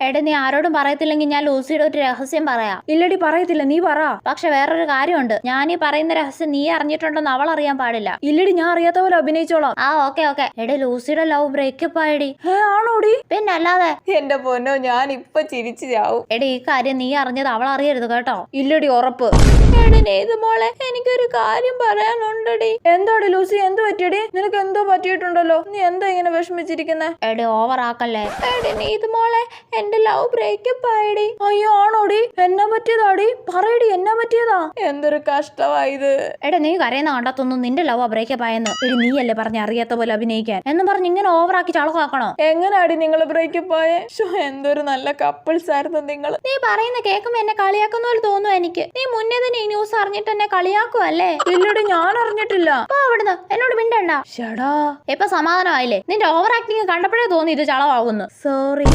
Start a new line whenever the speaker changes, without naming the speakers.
എടാ നീ ആരോടും പറയത്തില്ലെങ്കിൽ ഞാൻ ലൂസിയുടെ ഒരു രഹസ്യം പറയാം.
ഇല്ലടി പറയത്തില്ല, നീ പറ.
പക്ഷെ വേറൊരു കാര്യമുണ്ട്, ഞാൻ ഈ പറയുന്ന രഹസ്യം നീ അറിഞ്ഞിട്ടുണ്ടെന്ന് അവൾ അറിയാൻ പാടില്ല.
ഇല്ലടി, ഞാൻ അറിയാത്ത പോലെ അഭിനയിച്ചോളാം.
ആ ഓക്കെ. എടാ ലൂസിയുടെ ലവ് ബ്രേക്കപ്പ് ആയിടി.
ആണോടി?
പിന്നെ അല്ലാതെ.
എന്റെ പൊന്നോ, ഞാൻ ഇപ്പൊ ചിരിച്ചു ചാവും.
എടാ ഈ കാര്യം നീ അറിഞ്ഞത് അവൾ അറിയരുത് കേട്ടോ.
ഇല്ലടി, ഉറപ്പ്.
ഏത് മോളെ, എനിക്കൊരു കാര്യം പറയാനുണ്ടടി.
എന്താടി ലൂസി, എന്ത് പറ്റിയടി? നിനക്ക് എന്തോ പറ്റിയിട്ടുണ്ടല്ലോ, നീ എന്താ ഇങ്ങനെ വിഷമിച്ചിരിക്കുന്നേ?
എടി ഓവർ ആക്കല്ലേ. ഇത് മോളെ, എന്റെ ലവ് ബ്രേക്കപ്പ് ആയിടി.
അയ്യോ ആണോടി? എന്നാ പറ്റിയതാടി? പറയടി, എന്നാ പറ്റിയതാ? എന്തൊരു കഷ്ടമായത്.
എടാ നീ കരയുന്ന കണ്ടത്തൊന്നും നിന്റെ ലവ് ബ്രേക്കപ്പ് ആയെന്ന്. എടി നീയല്ലേ പറഞ്ഞ അറിയാത്ത പോലെ അഭിനയിക്കാൻ എന്ന് പറഞ്ഞ് ഇങ്ങനെ ഓവറാക്കി ചളക്കാക്കണോ?
എങ്ങനാടി നിങ്ങൾ ബ്രേക്കപ്പ് ആയേ? എന്തൊരു നല്ല കപ്പിൾസ് ആയിരുന്നു നിങ്ങൾ.
നീ പറയുന്ന കേൾക്കുമ്പോ എന്നെ കളിയാക്കുന്ന പോലെ തോന്നുന്നു എനിക്ക്. നീ മുന്നേ തന്നെ ഈ ന്യൂസ് അറിഞ്ഞിട്ട് എന്നെ കളിയാക്കുവല്ലേ?
ഇല്ലടി, ഞാൻ അറിഞ്ഞിട്ടില്ല.
അവിടുന്ന് എന്നോട് മിണ്ടണ്ട.
ഷടാ,
ഇപ്പൊ സമാധാനമായില്ലേ? നിന്റെ ഓവർ ആക്ടിങ് കണ്ടപ്പോഴേ തോന്നി ഇത് ചളവാകുന്നു.
സോറി.